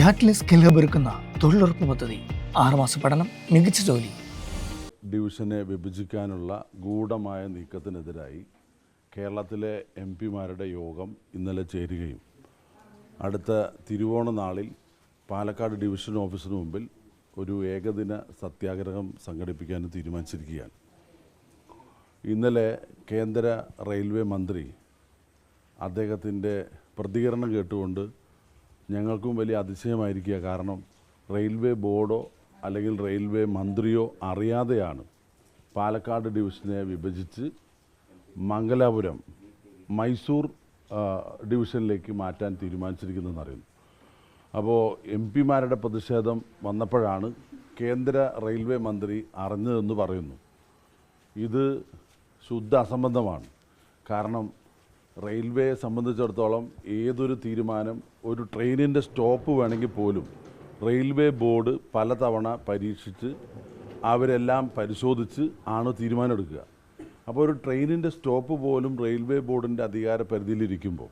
Catalyst skill hub ഒരുക്കുന്ന തൊഴിലുറപ്പ് പദ്ധതി 6 മാസ പഠനം, മികച്ച ജോലി. ഡിവിഷനെ വിഭജിക്കാനുള്ള ഗൂഢമായ നീക്കത്തിനെതിരായി കേരളത്തിലെ എംപിമാരുടെ യോഗം ഇന്നലെ ചേരുകയും അടുത്ത തിരുവോണ നാളിൽ പാലക്കാട് ഡിവിഷൻ ഓഫീസിന് മുമ്പിൽ ഒരു ഏകദിന സത്യാഗ്രഹം സംഘടിപ്പിക്കാനും തീരുമാനിച്ചിരിക്കുകയാണ്. ഇന്നലെ കേന്ദ്ര റെയിൽവേ മന്ത്രി അദ്ദേഹത്തിൻ്റെ പ്രതികരണം കേട്ടുകൊണ്ട് ഞങ്ങൾക്കും വലിയ അതിശയമായിരിക്കുക. കാരണം റെയിൽവേ ബോർഡോ അല്ലെങ്കിൽ റെയിൽവേ മന്ത്രിയോ അറിയാതെയാണ് പാലക്കാട് ഡിവിഷനെ വിഭജിച്ച് മംഗലാപുരം മൈസൂർ ഡിവിഷനിലേക്ക് മാറ്റാൻ തീരുമാനിച്ചിരിക്കുന്നതെന്ന് അറിയുന്നു. അപ്പോൾ എം പിമാരുടെ പ്രതിഷേധം വന്നപ്പോഴാണ് കേന്ദ്ര റെയിൽവേ മന്ത്രി അറിഞ്ഞതെന്ന് പറയുന്നു. ഇത് ശുദ്ധ അസംബന്ധമാണ്. കാരണം റെയിൽവേയെ സംബന്ധിച്ചിടത്തോളം ഏതൊരു തീരുമാനം, ഒരു ട്രെയിനിൻ്റെ സ്റ്റോപ്പ് വേണമെങ്കിൽ പോലും റെയിൽവേ ബോർഡ് പലതവണ പരീക്ഷിച്ച് അവരെല്ലാം പരിശോധിച്ച് ആണ് തീരുമാനമെടുക്കുക. അപ്പോൾ ഒരു ട്രെയിനിൻ്റെ സ്റ്റോപ്പ് പോലും റെയിൽവേ ബോർഡിൻ്റെ അധികാര പരിധിയിലിരിക്കുമ്പോൾ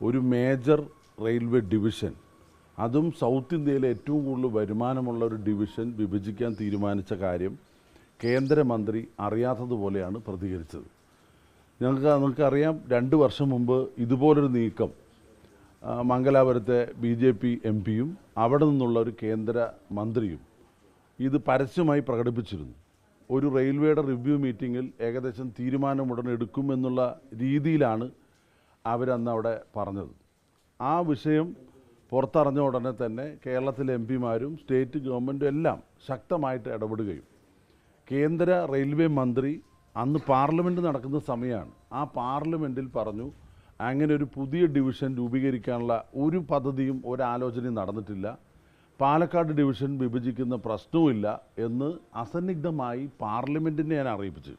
ഒരു മേജർ റെയിൽവേ ഡിവിഷൻ, അതും സൗത്ത് ഇന്ത്യയിലെ ഏറ്റവും കൂടുതൽ വരുമാനമുള്ള ഒരു ഡിവിഷൻ വിഭജിക്കാൻ തീരുമാനിച്ച കാര്യം കേന്ദ്രമന്ത്രി അറിയാത്തതുപോലെയാണ് പ്രതികരിച്ചത്. നമുക്കറിയാം, 2 വർഷം മുമ്പ് ഇതുപോലൊരു നീക്കം മംഗലാപുരത്തെ BJP MP-യും അവിടെ നിന്നുള്ള ഒരു കേന്ദ്ര മന്ത്രിയും ഇത് പരസ്യമായി പ്രകടിപ്പിച്ചിരുന്നു. ഒരു റെയിൽവേയുടെ റിവ്യൂ മീറ്റിങ്ങിൽ ഏകദേശം തീരുമാനം ഉടനെ എടുക്കുമെന്നുള്ള രീതിയിലാണ് അവരന്ന് അവിടെ പറഞ്ഞത്. ആ വിഷയം പുറത്തറിഞ്ഞ ഉടനെ തന്നെ കേരളത്തിലെ MP-മാരും സ്റ്റേറ്റ് ഗവൺമെൻറ്റും എല്ലാം ശക്തമായിട്ട് ഇടപെടുകയും കേന്ദ്ര റെയിൽവേ മന്ത്രി അന്ന് പാർലമെൻറ്റ് നടക്കുന്ന സമയമാണ്, ആ പാർലമെൻറ്റിൽ പറഞ്ഞു അങ്ങനെ ഒരു പുതിയ ഡിവിഷൻ രൂപീകരിക്കാനുള്ള ഒരു പദ്ധതിയും ഒരാലോചനയും നടന്നിട്ടില്ല, പാലക്കാട് ഡിവിഷൻ വിഭജിക്കുന്ന പ്രശ്നവുമില്ല എന്ന് അസന്നിഗ്ധമായി പാർലമെൻറ്റിനെ ഞാൻ അറിയിപ്പിച്ചു.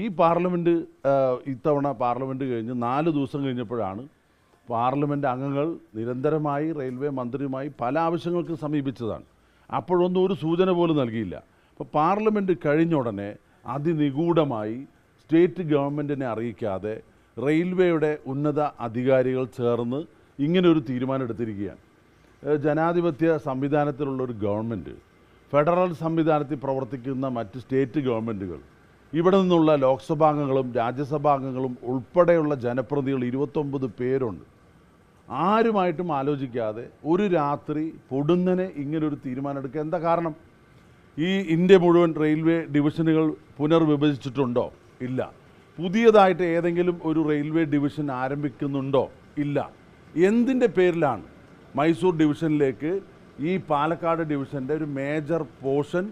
ഈ പാർലമെൻറ്റ് ഇത്തവണ പാർലമെൻറ്റ് കഴിഞ്ഞ് 4 ദിവസം കഴിഞ്ഞപ്പോഴാണ് പാർലമെൻറ്റ് അംഗങ്ങൾ നിരന്തരമായി റെയിൽവേ മന്ത്രിയുമായി പല ആവശ്യങ്ങൾക്ക് സമീപിച്ചതാണ്. അപ്പോഴൊന്നും ഒരു സൂചന പോലും നൽകിയില്ല. അപ്പോൾ പാർലമെൻറ്റ് കഴിഞ്ഞ ഉടനെ അതിനിഗൂഢമായി സ്റ്റേറ്റ് ഗവൺമെൻറ്റിനെ അറിയിക്കാതെ റെയിൽവേയുടെ ഉന്നത അധികാരികൾ ചേർന്ന് ഇങ്ങനൊരു തീരുമാനം എടുത്തിരിക്കുകയാണ്. ജനാധിപത്യ സംവിധാനത്തിലുള്ളൊരു ഗവൺമെൻറ്, ഫെഡറൽ സംവിധാനത്തിൽ പ്രവർത്തിക്കുന്ന മറ്റ് സ്റ്റേറ്റ് ഗവൺമെൻറ്റുകൾ, ഇവിടെ നിന്നുള്ള ലോക്സഭാംഗങ്ങളും രാജ്യസഭാംഗങ്ങളും ഉൾപ്പെടെയുള്ള ജനപ്രതിനിധികൾ 29 പേരുണ്ട്. ആരുമായിട്ടും ആലോചിക്കാതെ ഒരു രാത്രി പൊടുന്നനെ ഇങ്ങനൊരു തീരുമാനം എടുക്കുക. എന്താ കാരണം? ഈ ഇന്ത്യ മുഴുവൻ റെയിൽവേ ഡിവിഷനുകൾ പുനർവിഭജിച്ചിട്ടുണ്ടോ? ഇല്ല. പുതിയതായിട്ട് ഏതെങ്കിലും ഒരു റെയിൽവേ ഡിവിഷൻ ആരംഭിക്കുന്നുണ്ടോ? ഇല്ല. എന്തിൻ്റെ പേരിലാണ് മൈസൂർ ഡിവിഷനിലേക്ക് ഈ പാലക്കാട് ഡിവിഷൻ്റെ ഒരു മേജർ പോർഷൻ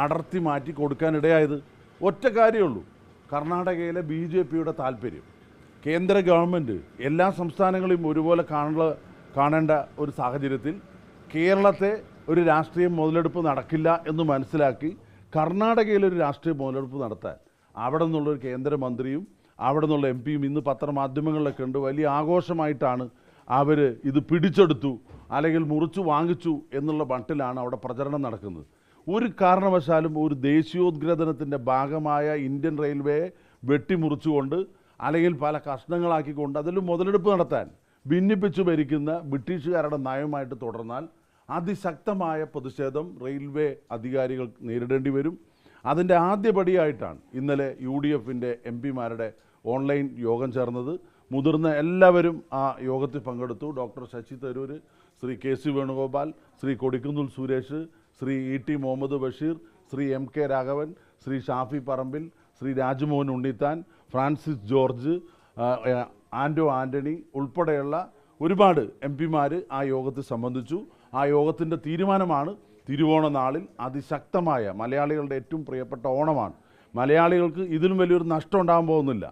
അടർത്തി മാറ്റി കൊടുക്കാനിടയായത്? ഒറ്റ കാര്യമുള്ളൂ, കർണാടകയിലെ BJPയുടെ താല്പര്യം. കേന്ദ്ര ഗവൺമെൻറ് എല്ലാ സംസ്ഥാനങ്ങളെയും ഒരുപോലെ കാണേണ്ട ഒരു സാഹചര്യത്തിൽ കേരളത്തെ ഒരു രാഷ്ട്രീയ മുതലെടുപ്പ് നടക്കില്ല എന്ന് മനസ്സിലാക്കി കർണാടകയിലൊരു രാഷ്ട്രീയ മുതലെടുപ്പ് നടത്താൻ അവിടെ നിന്നുള്ളൊരു കേന്ദ്രമന്ത്രിയും അവിടെ നിന്നുള്ള MP-യും ഇന്ന് പത്രമാധ്യമങ്ങളിലൊക്കെ ഉണ്ട്, വലിയ ആഘോഷമായിട്ടാണ് അവർ ഇത് പിടിച്ചെടുത്തു അല്ലെങ്കിൽ മുറിച്ചു വാങ്ങിച്ചു എന്നുള്ള മട്ടിലാണ് അവിടെ പ്രചരണം നടക്കുന്നത്. ഒരു കാരണവശാലും ഒരു ദേശീയോദ്ഗ്രഥനത്തിൻ്റെ ഭാഗമായ ഇന്ത്യൻ റെയിൽവേയെ വെട്ടിമുറിച്ചുകൊണ്ട് അല്ലെങ്കിൽ പല കഷ്ണങ്ങളാക്കിക്കൊണ്ട് അതിൽ മുതലെടുപ്പ് നടത്താൻ ഭിന്നിപ്പിച്ചു ഭരിക്കുന്ന ബ്രിട്ടീഷുകാരുടെ നയമായിട്ട് തുടർന്നാൽ അതിശക്തമായ പ്രതിഷേധം റെയിൽവേ അധികാരികൾ നേരിടേണ്ടി വരും. അതിൻ്റെ ആദ്യപടിയായിട്ടാണ് ഇന്നലെ UDF-ൻ്റെ MP-മാരുടെ ഓൺലൈൻ യോഗം ചേർന്നത്. മുതിർന്ന എല്ലാവരും ആ യോഗത്തിൽ പങ്കെടുത്തു. Doctor Shashi Tharoor, Shri KC Venugopal, Shri Kodikunnil Suresh, Shri ET Muhammad Basheer, Shri MK Raghavan, Shri Shafi Parambil, Shri Rajmohan Unnithan, Francis George, Anto Antony ഉൾപ്പെടെയുള്ള ഒരുപാട് MP-മാർ ആ യോഗത്തിൽ സംബന്ധിച്ചു. ആ യോഗത്തിൻ്റെ തീരുമാനമാണ് തിരുവോണ നാളിൽ അതിശക്തമായ, മലയാളികളുടെ ഏറ്റവും പ്രിയപ്പെട്ട ഓണമാണ്, മലയാളികൾക്ക് ഇതിലും വലിയൊരു നഷ്ടം ഉണ്ടാകാൻ പോകുന്നില്ല.